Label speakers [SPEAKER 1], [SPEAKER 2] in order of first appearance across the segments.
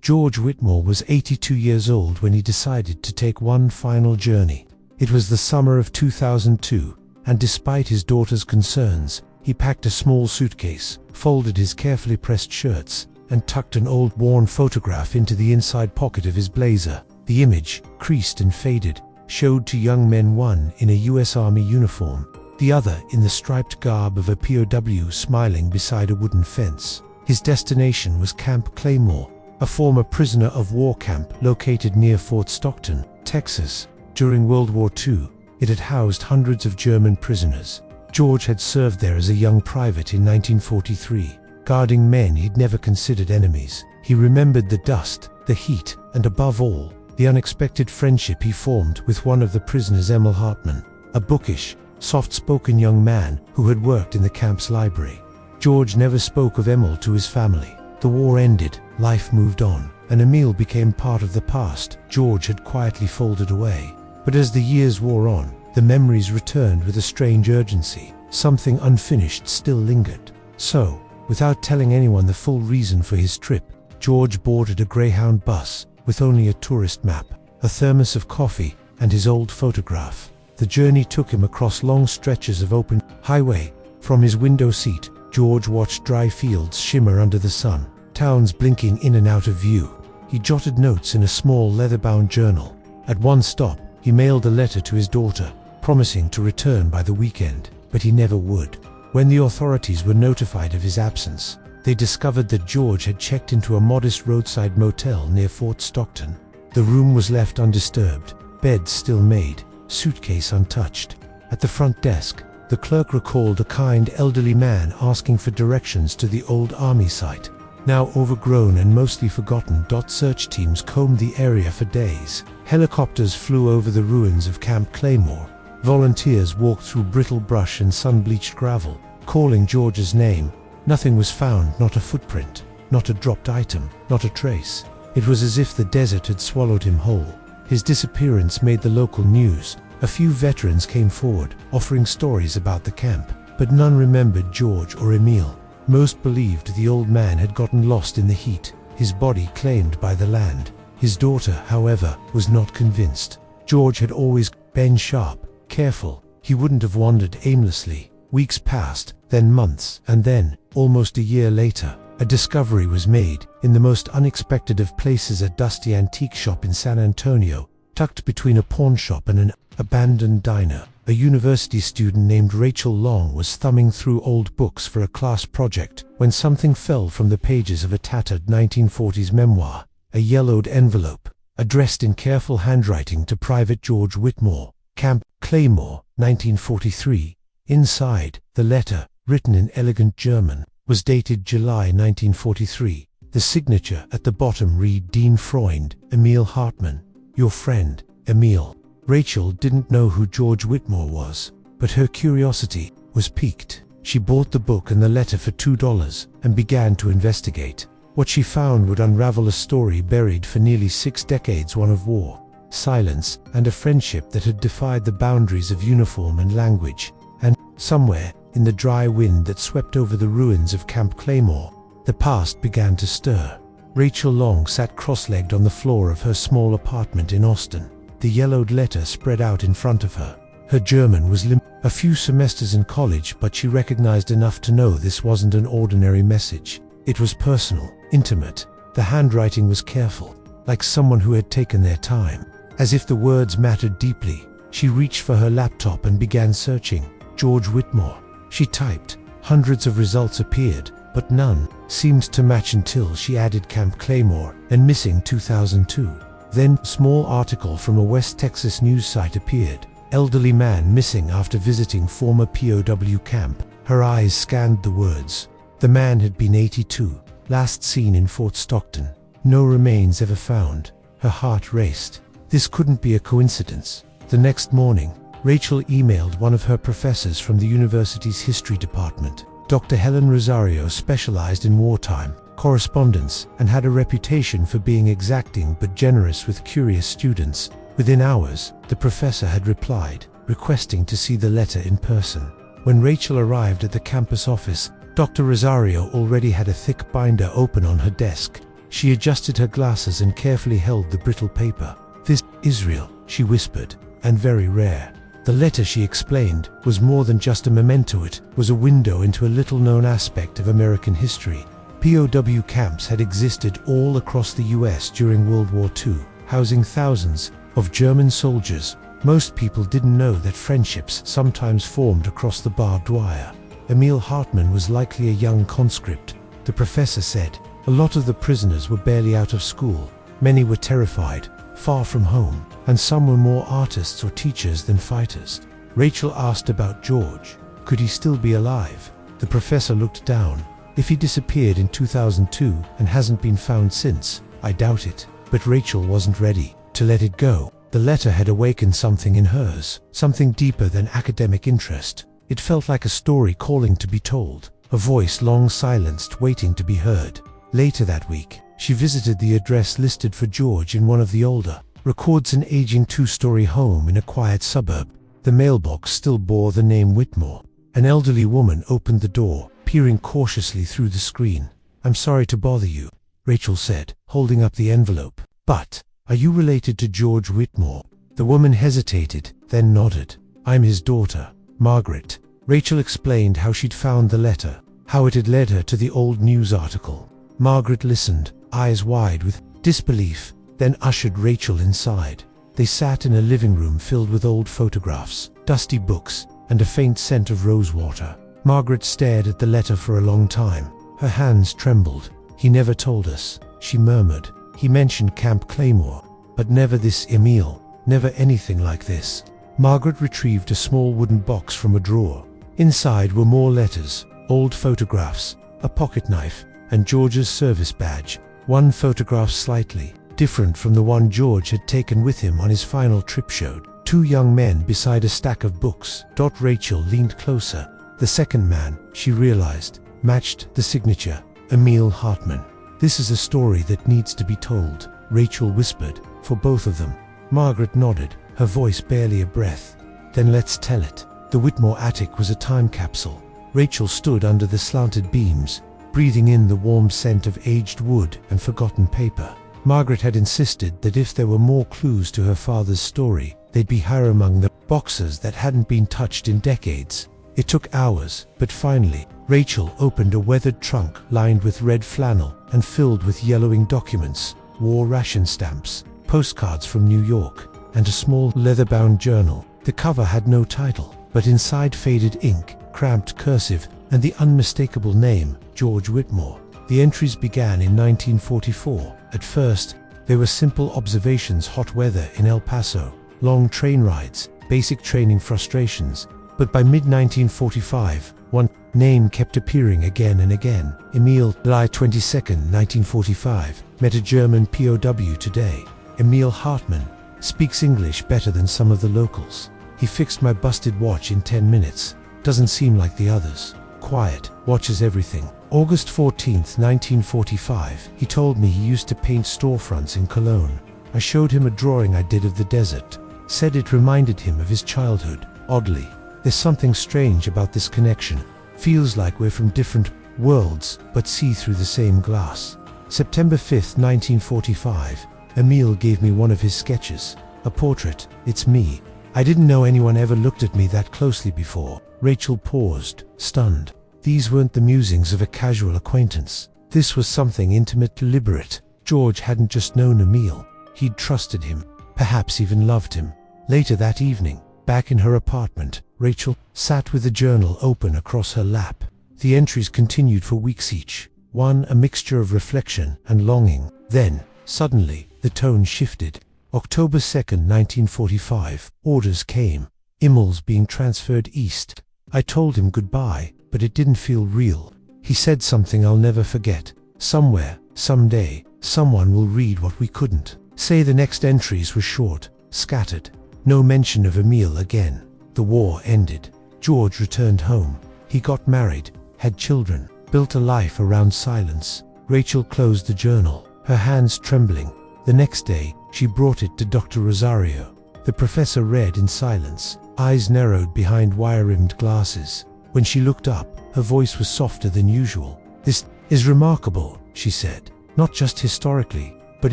[SPEAKER 1] George Whitmore was 82 years old when he decided to take one final journey. It was the summer of 2002, and despite his daughter's concerns, he packed a small suitcase, folded his carefully pressed shirts, and tucked an old worn photograph into the inside pocket of his blazer. The image, creased and faded, showed two young men, one in a US Army uniform, the other in the striped garb of a POW, smiling beside a wooden fence. His destination was Camp Claymore, a former prisoner of war camp located near Fort Stockton, Texas. During World War II, it had housed hundreds of German prisoners. George had served there as a young private in 1943, guarding men he'd never considered enemies. He remembered the dust, the heat, and above all, the unexpected friendship he formed with one of the prisoners, Emil Hartman, a bookish, soft-spoken young man who had worked in the camp's library. George never spoke of Emil to his family. The war ended, life moved on, and Emil became part of the past George had quietly folded away. But as the years wore on, the memories returned with a strange urgency. Something unfinished still lingered. So, without telling anyone the full reason for his trip, George boarded a Greyhound bus with only a tourist map, a thermos of coffee, and his old photograph. The journey took him across long stretches of open highway. From his window seat, George watched dry fields shimmer under the sun, towns blinking in and out of view. He jotted notes in a small leather-bound journal. At one stop, he mailed a letter to his daughter, promising to return by the weekend, but he never would. When the authorities were notified of his absence, they discovered that George had checked into a modest roadside motel near Fort Stockton. The room was left undisturbed, bed still made, suitcase untouched. At the front desk, the clerk recalled a kind elderly man asking for directions to the old army site. Now overgrown and mostly forgotten, search teams combed the area for days. Helicopters flew over the ruins of Camp Claymore. Volunteers walked through brittle brush and sun-bleached gravel, calling George's name. Nothing was found, not a footprint, not a dropped item, not a trace. It was as if the desert had swallowed him whole. His disappearance made the local news. A few veterans came forward, offering stories about the camp, but none remembered George or Emil. Most believed the old man had gotten lost in the heat, his body claimed by the land. His daughter, however, was not convinced. George had always been sharp, careful. He wouldn't have wandered aimlessly. Weeks passed, then months, and then, almost a year later, a discovery was made in the most unexpected of places, a dusty antique shop in San Antonio, tucked between a pawn shop and an abandoned diner. A university student named Rachel Long was thumbing through old books for a class project when something fell from the pages of a tattered 1940s memoir, a yellowed envelope, addressed in careful handwriting to Private George Whitmore, Camp Claymore, 1943. Inside, the letter, written in elegant German, was dated July 1943. The signature at the bottom read, Dean Freund, Emil Hartman, your friend, Emil. Rachel didn't know who George Whitmore was, but her curiosity was piqued. She bought the book and the letter for $2 and began to investigate. What she found would unravel a story buried for nearly 6 decades, one of war, silence, and a friendship that had defied the boundaries of uniform and language. And somewhere, in the dry wind that swept over the ruins of Camp Claymore, the past began to stir. Rachel Long sat cross-legged on the floor of her small apartment in Austin. The yellowed letter spread out in front of her. Her German was a few semesters in college, but she recognized enough to know this wasn't an ordinary message. It was personal, intimate. The handwriting was careful, like someone who had taken their time. As if the words mattered deeply, she reached for her laptop and began searching. George Whitmore. She typed. Hundreds of results appeared, but none seemed to match until she added Camp Claymore and missing 2002. Then, small article from a West Texas news site appeared. Elderly man missing after visiting former POW camp. Her eyes scanned the words. The man had been 82, last seen in Fort Stockton. No remains ever found. Her heart raced. This couldn't be a coincidence. The next morning, Rachel emailed one of her professors from the university's history department. Dr. Helen Rosario specialized in wartime correspondence and had a reputation for being exacting but generous with curious students. Within hours, the professor had replied, requesting to see the letter in person. When Rachel arrived at the campus office, Dr. Rosario already had a thick binder open on her desk. She adjusted her glasses and carefully held the brittle paper. "This is real," she whispered, "and very rare." The letter, she explained, was more than just a memento. It was a window into a little-known aspect of American history. POW camps had existed all across the US during World War II, housing thousands of German soldiers. Most people didn't know that friendships sometimes formed across the barbed wire. Emil Hartmann was likely a young conscript, the professor said. A lot of the prisoners were barely out of school. Many were terrified, far from home, and some were more artists or teachers than fighters. Rachel asked about George. Could he still be alive? The professor looked down. "If he disappeared in 2002 and hasn't been found since, I doubt it." But Rachel wasn't ready to let it go. The letter had awakened something in hers, something deeper than academic interest. It felt like a story calling to be told, a voice long silenced waiting to be heard. Later that week, she visited the address listed for George in one of the older records, an aging two-story home in a quiet suburb. The mailbox still bore the name Whitmore. An elderly woman opened the door, peering cautiously through the screen. "I'm sorry to bother you," Rachel said, holding up the envelope. "But, are you related to George Whitmore?" The woman hesitated, then nodded. "I'm his daughter, Margaret." Rachel explained how she'd found the letter, how it had led her to the old news article. Margaret listened, eyes wide with disbelief, then ushered Rachel inside. They sat in a living room filled with old photographs, dusty books, and a faint scent of rosewater. Margaret stared at the letter for a long time. Her hands trembled. "He never told us," she murmured. "He mentioned Camp Claymore, but never this Emil, never anything like this." Margaret retrieved a small wooden box from a drawer. Inside were more letters, old photographs, a pocket knife, and George's service badge. One photograph slightly different from the one George had taken with him on his final trip showed two young men beside a stack of books. Rachel leaned closer. The second man, she realized, matched the signature, Emil Hartmann. "This is a story that needs to be told," Rachel whispered, "for both of them." Margaret nodded, her voice barely a breath. "Then let's tell it." The Whitmore attic was a time capsule. Rachel stood under the slanted beams, breathing in the warm scent of aged wood and forgotten paper. Margaret had insisted that if there were more clues to her father's story, they'd be higher among the boxes that hadn't been touched in decades. It took hours, but finally, Rachel opened a weathered trunk lined with red flannel and filled with yellowing documents, war ration stamps, postcards from New York, and a small leather-bound journal. The cover had no title, but inside faded ink, cramped cursive, and the unmistakable name, George Whitmore. The entries began in 1944. At first, they were simple observations: hot weather in El Paso, long train rides, basic training frustrations. But by mid-1945, one name kept appearing again and again. Emil, July 22, 1945, met a German POW today. Emil Hartmann speaks English better than some of the locals. He fixed my busted watch in 10 minutes. Doesn't seem like the others. Quiet, watches everything. August 14, 1945, he told me he used to paint storefronts in Cologne. I showed him a drawing I did of the desert. Said it reminded him of his childhood. Oddly, there's something strange about this connection. Feels like we're from different worlds, but see through the same glass. September 5, 1945, Emil gave me one of his sketches. A portrait. It's me. I didn't know anyone ever looked at me that closely before. Rachel paused, stunned. These weren't the musings of a casual acquaintance. This was something intimate, deliberate. George hadn't just known Emil. He'd trusted him, perhaps even loved him. Later that evening, back in her apartment, Rachel sat with the journal open across her lap. The entries continued for weeks each, one a mixture of reflection and longing. Then, suddenly, the tone shifted. October 2, 1945, orders came. Emil's being transferred east. I told him goodbye, but it didn't feel real. He said something I'll never forget. Somewhere, someday, someone will read what we couldn't. Say the next entries were short, scattered. No mention of Emil again. The war ended. George returned home. He got married, had children, built a life around silence. Rachel closed the journal, her hands trembling. The next day, she brought it to Dr. Rosario. The professor read in silence, eyes narrowed behind wire-rimmed glasses. When she looked up, her voice was softer than usual. "This is remarkable," she said. Not just historically, but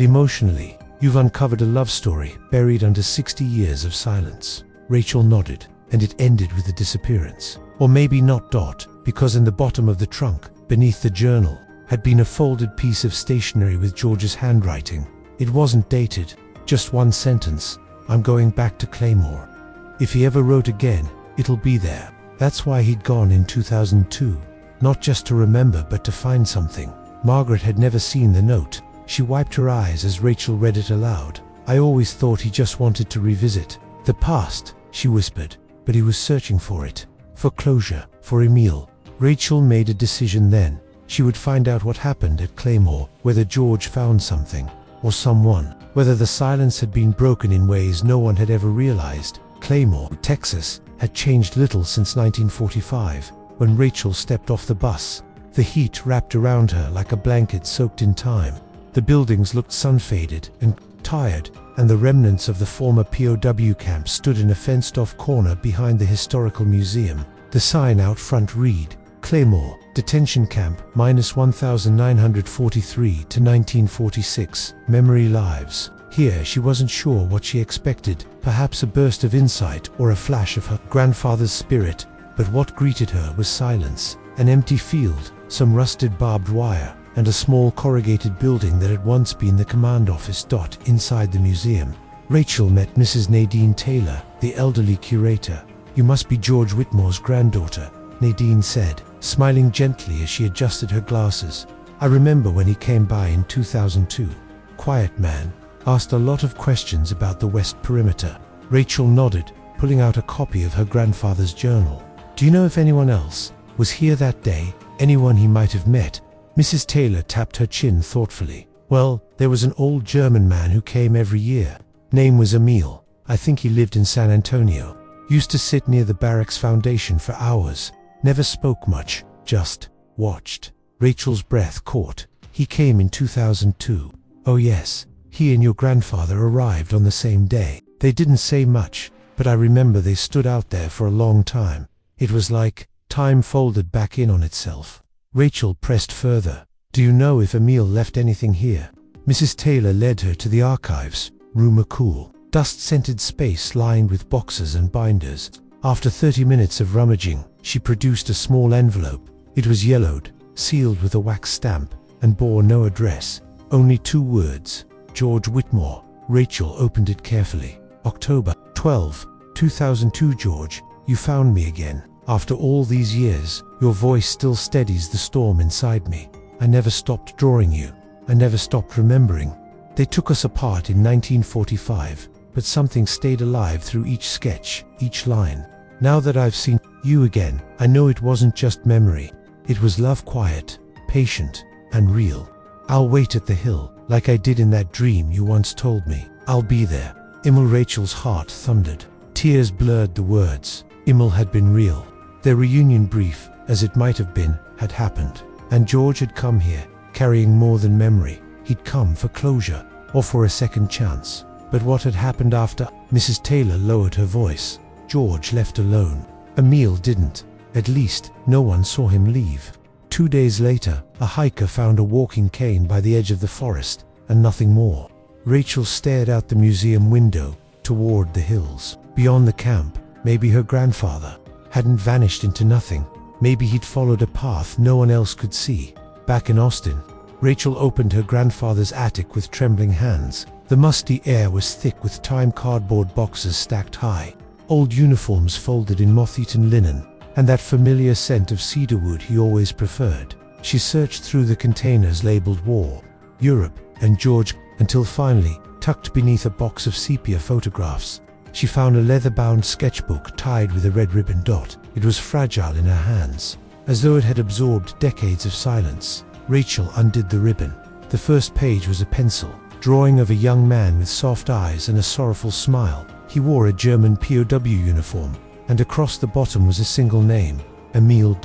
[SPEAKER 1] emotionally. You've uncovered a love story buried under 60 years of silence. Rachel nodded, and it ended with a disappearance. Or maybe not, because in the bottom of the trunk, beneath the journal, had been a folded piece of stationery with George's handwriting. It wasn't dated, just one sentence: "I'm going back to Claymore." If he ever wrote again, it'll be there. That's why he'd gone in 2002. Not just to remember, but to find something. Margaret had never seen the note. She wiped her eyes as Rachel read it aloud. "I always thought he just wanted to revisit the past," she whispered, "but he was searching for it. For closure, for Emile." Rachel made a decision then. She would find out what happened at Claymore, whether George found something, or someone, whether the silence had been broken in ways no one had ever realized. Claymore, Texas, had changed little since 1945, when Rachel stepped off the bus. The heat wrapped around her like a blanket soaked in time. The buildings looked sun-faded and tired, and the remnants of the former POW camp stood in a fenced-off corner behind the historical museum. The sign out front read, "Claymore, Detention Camp, -1943 to 1946, Memory Lives." Here she wasn't sure what she expected, perhaps a burst of insight or a flash of her grandfather's spirit, but what greeted her was silence. An empty field, some rusted barbed wire, and a small corrugated building that had once been the command office. Inside the museum, Rachel met Mrs. Nadine Taylor, the elderly curator. "You must be George Whitmore's granddaughter," Nadine said, smiling gently as she adjusted her glasses. "I remember when he came by in 2002. Quiet man, asked a lot of questions about the West Perimeter." Rachel nodded, pulling out a copy of her grandfather's journal. "Do you know if anyone else was here that day? Anyone he might have met?" Mrs. Taylor tapped her chin thoughtfully. "Well, there was an old German man who came every year. Name was Emile. I think he lived in San Antonio. Used to sit near the barracks foundation for hours. Never spoke much, just watched." Rachel's breath caught. "He came in 2002. "Oh yes, he and your grandfather arrived on the same day. They didn't say much, but I remember they stood out there for a long time. It was like time folded back in on itself." Rachel pressed further. "Do you know if Emile left anything here?" Mrs. Taylor led her to the archives room, a cool, dust-scented space lined with boxes and binders. After 30 minutes of rummaging, she produced a small envelope. It was yellowed, sealed with a wax stamp, and bore no address. Only 2 words: George Whitmore. Rachel opened it carefully. "October 12, 2002. George, you found me again. After all these years, your voice still steadies the storm inside me. I never stopped drawing you. I never stopped remembering. They took us apart in 1945, but something stayed alive through each sketch, each line. Now that I've seen you again, I know it wasn't just memory. It was love, quiet, patient, and real. I'll wait at the hill, like I did in that dream you once told me. I'll be there." Emile. Rachel's heart thundered. Tears blurred the words. Emile had been real. Their reunion, brief as it might have been, had happened. And George had come here, carrying more than memory. He'd come for closure, or for a second chance. But what had happened after? Mrs. Taylor lowered her voice. "George left alone. Emile didn't. At least, no one saw him leave. 2 days later, a hiker found a walking cane by the edge of the forest, and nothing more." Rachel stared out the museum window, toward the hills. Beyond the camp, maybe her grandfather hadn't vanished into nothing. Maybe he'd followed a path no one else could see. Back in Austin, Rachel opened her grandfather's attic with trembling hands. The musty air was thick with time cardboard boxes stacked high, old uniforms folded in moth-eaten linen, and that familiar scent of cedarwood he always preferred. She searched through the containers labeled War, Europe, and George, until finally, tucked beneath a box of sepia photographs, she found a leather-bound sketchbook tied with a red ribbon. It was fragile in her hands, as though it had absorbed decades of silence. Rachel undid the ribbon. The first page was a pencil drawing of a young man with soft eyes and a sorrowful smile. He wore a German POW uniform, and across the bottom was a single name, Emile.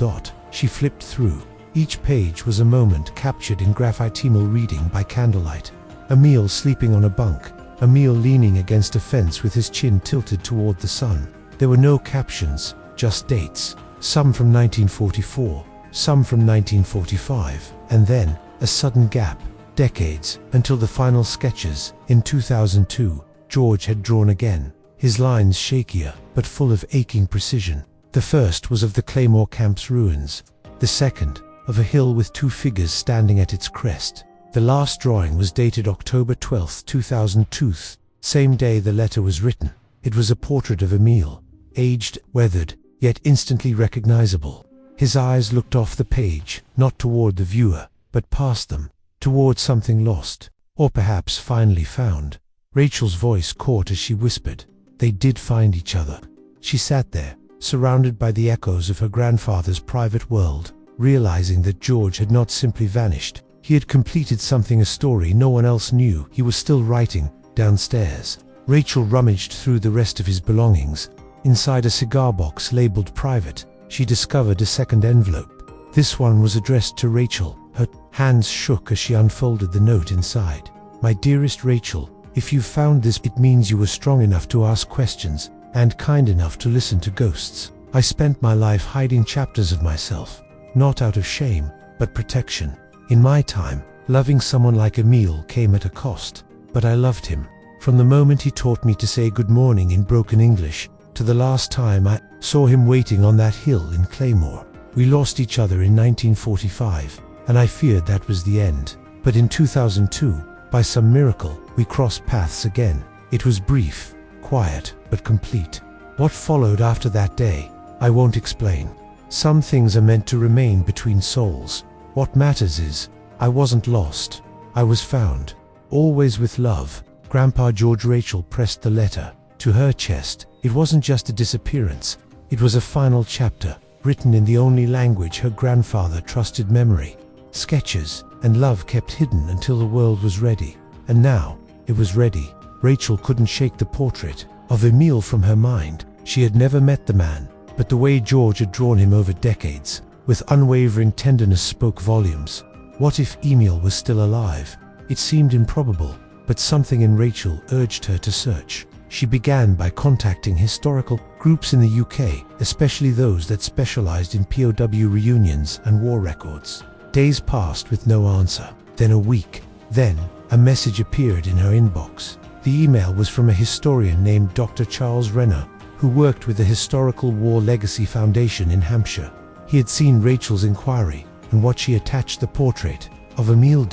[SPEAKER 1] She flipped through. Each page was a moment captured in graphitemal reading by candlelight. Emile sleeping on a bunk. Emile leaning against a fence with his chin tilted toward the sun. There were no captions, just dates. Some from 1944, some from 1945, and then a sudden gap. decades, until the final sketches. In 2002, George had drawn again, his lines shakier, but full of aching precision. The first was of the Claymore Camp's ruins, the second, of a hill with two figures standing at its crest. The last drawing was dated October 12, 2002, same day the letter was written. It was a portrait of Emile, aged, weathered, yet instantly recognizable. His eyes looked off the page, not toward the viewer, but past them, toward something lost, or perhaps finally found. Rachel's voice caught as she whispered, "They did find each other." She sat there, surrounded by the echoes of her grandfather's private world, realizing that George had not simply vanished. He had completed something, a story no one else knew. He was still writing, downstairs. Rachel rummaged through the rest of his belongings. Inside a cigar box labeled private, she discovered a second envelope. This one was addressed to Rachel. Her hands shook as she unfolded the note inside. "My dearest Rachel, if you found this, it means you were strong enough to ask questions and kind enough to listen to ghosts. I spent my life hiding chapters of myself, not out of shame, but protection. In my time, loving someone like Emile came at a cost, but I loved him. From the moment he taught me to say good morning in broken English, to the last time I saw him waiting on that hill in Claymore. We lost each other in 1945, and I feared that was the end. But in 2002, by some miracle, we crossed paths again. It was brief, quiet, but complete. What followed after that day, I won't explain. Some things are meant to remain between souls. What matters is, I wasn't lost. I was found. Always with love, Grandpa George." Rachel pressed the letter to her chest. It wasn't just a disappearance. It was a final chapter, written in the only language her grandfather trusted: memory, sketches, and love kept hidden until the world was ready. And now, it was ready. Rachel couldn't shake the portrait of Emile from her mind. She had never met the man, but the way George had drawn him over decades, with unwavering tenderness, spoke volumes. What if Emile was still alive? It seemed improbable, but something in Rachel urged her to search. She began by contacting historical groups in the UK, especially those that specialized in POW reunions and war records. Days passed with no answer, then a week. Then, a message appeared in her inbox. The email was from a historian named Dr. Charles Renner, who worked with the Historical War Legacy Foundation in Hampshire. He had seen Rachel's inquiry and what she attached the portrait of Emile.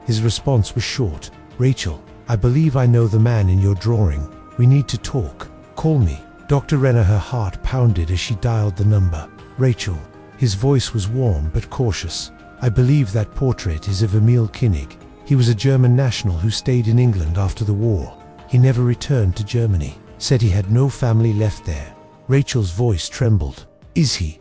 [SPEAKER 1] His response was short. "Rachel, I believe I know the man in your drawing. We need to talk. Call me." Dr. Renner, her heart pounded as she dialed the number. "Rachel." His voice was warm but cautious. "I believe that portrait is of Emile Kinnig. He was a German national who stayed in England after the war. He never returned to Germany. Said he had no family left there." Rachel's voice trembled. "Is he ...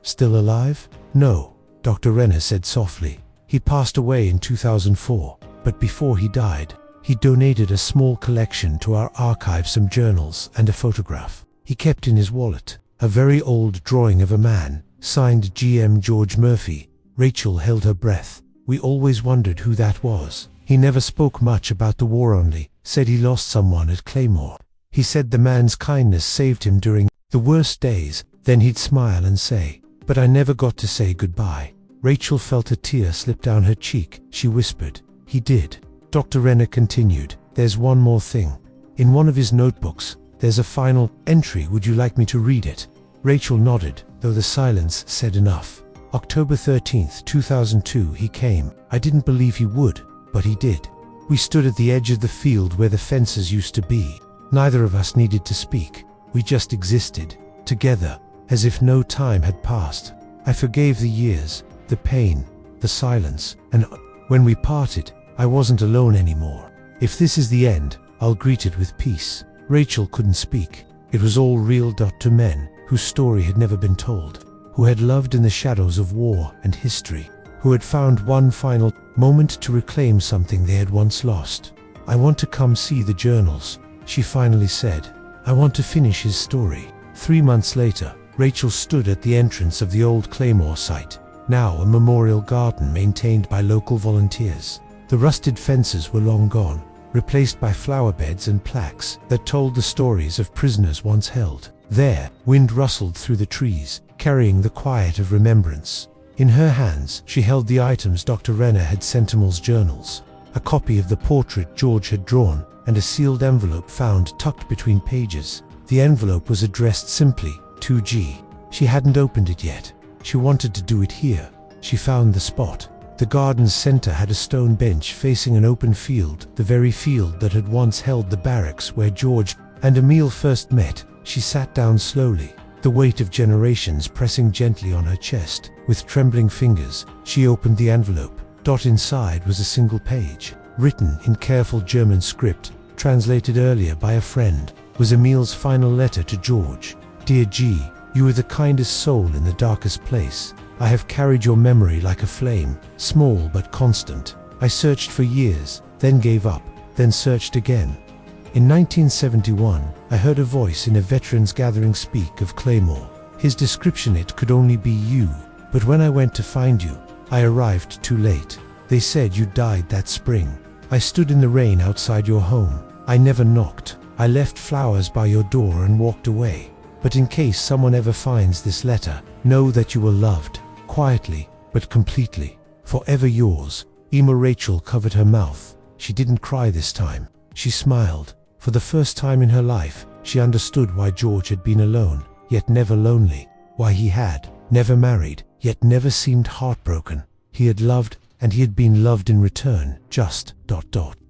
[SPEAKER 1] still alive?" "No," Dr. Renner said softly. "He passed away in 2004, but before he died, he donated a small collection to our archive, some journals and a photograph he kept in his wallet. A very old drawing of a man, signed GM George Murphy." Rachel held her breath. "We always wondered who that was. He never spoke much about the war, only said he lost someone at Claymore. He said the man's kindness saved him during the worst days. Then he'd smile and say, 'But I never got to say goodbye.'" Rachel felt a tear slip down her cheek. She whispered, "He did." Dr. Renner continued, "There's one more thing. In one of his notebooks, there's a final entry. Would you like me to read it?" Rachel nodded, though the silence said enough. "October 13th, 2002, he came. I didn't believe he would, but he did. We stood at the edge of the field where the fences used to be. Neither of us needed to speak. We just existed, together, as if no time had passed. I forgave the years, the pain, the silence, and when we parted, I wasn't alone anymore. If this is the end, I'll greet it with peace." Rachel couldn't speak. It was all real. To men whose story had never been told, who had loved in the shadows of war and history, who had found one final moment to reclaim something they had once lost. "I want to come see the journals," she finally said. "I want to finish his story." 3 months later, Rachel stood at the entrance of the old Claymore site, now a memorial garden maintained by local volunteers. The rusted fences were long gone, replaced by flower beds and plaques that told the stories of prisoners once held. There, wind rustled through the trees, carrying the quiet of remembrance. In her hands, she held the items Dr. Renner had sent to Emil's journals, a copy of the portrait George had drawn, and a sealed envelope found tucked between pages. The envelope was addressed simply, to G. She hadn't opened it yet. She wanted to do it here. She found the spot. The garden's center had a stone bench facing an open field, the very field that had once held the barracks where George and Emil first met. She sat down slowly, the weight of generations pressing gently on her chest. With trembling fingers, she opened the envelope. Inside was a single page, written in careful German script, translated earlier by a friend, was Emil's final letter to George. Dear G, you were the kindest soul in the darkest place. I have carried your memory like a flame, small but constant. I searched for years, then gave up, then searched again. In 1971, I heard a voice in a veterans gathering speak of Claymore. His description, it could only be you. But when I went to find you, I arrived too late. They said you died that spring. I stood in the rain outside your home. I never knocked. I left flowers by your door and walked away. But in case someone ever finds this letter, know that you were loved, quietly, but completely. Forever yours. Emma. Rachel covered her mouth. She didn't cry this time. She smiled. For the first time in her life, she understood why George had been alone, yet never lonely. Why he had never married, yet never seemed heartbroken. He had loved, and he had been loved in return. Just ...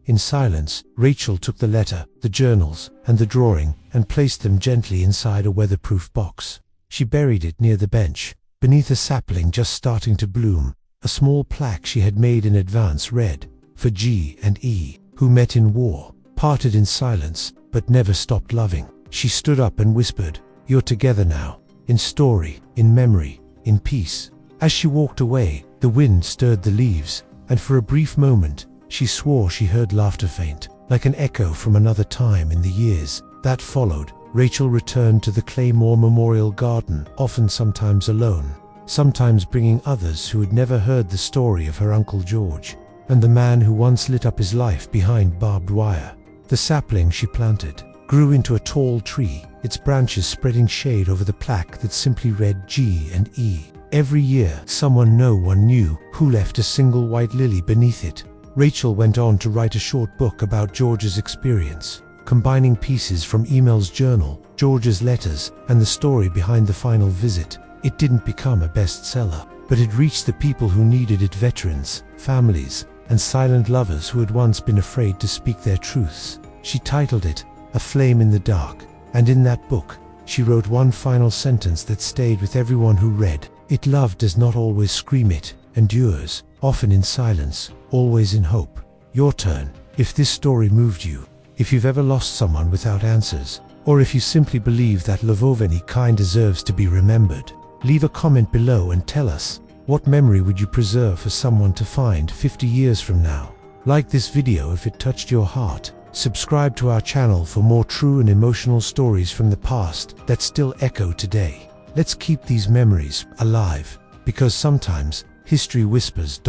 [SPEAKER 1] In silence, Rachel took the letter, the journals, and the drawing, and placed them gently inside a weatherproof box. She buried it near the bench, beneath a sapling just starting to bloom. A small plaque she had made in advance read, "For G and E, who met in war, parted in silence, but never stopped loving." She stood up and whispered, "You're together now, in story, in memory, in peace." As she walked away, the wind stirred the leaves, and for a brief moment, she swore she heard laughter faint, like an echo from another time in the years that followed. Rachel returned to the Claymore Memorial Garden, often sometimes alone, sometimes bringing others who had never heard the story of her Uncle George, and the man who once lit up his life behind barbed wire. The sapling she planted grew into a tall tree, its branches spreading shade over the plaque that simply read G and E. Every year, someone no one knew who left a single white lily beneath it. Rachel went on to write a short book about George's experience, combining pieces from Emil's journal, George's letters, and the story behind the final visit. It didn't become a bestseller, but it reached the people who needed it: veterans, families, and silent lovers who had once been afraid to speak their truths. She titled it, "A Flame in the Dark," and in that book, she wrote one final sentence that stayed with everyone who read it: "Love does not always scream, it endures, often in silence, always in hope." Your turn. If this story moved you, if you've ever lost someone without answers, or if you simply believe that love of any kind deserves to be remembered, leave a comment below and tell us, what memory would you preserve for someone to find 50 years from now? Like this video if it touched your heart. Subscribe to our channel for more true and emotional stories from the past that still echo today. Let's keep these memories alive, because sometimes history whispers ...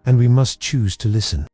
[SPEAKER 1] and we must choose to listen.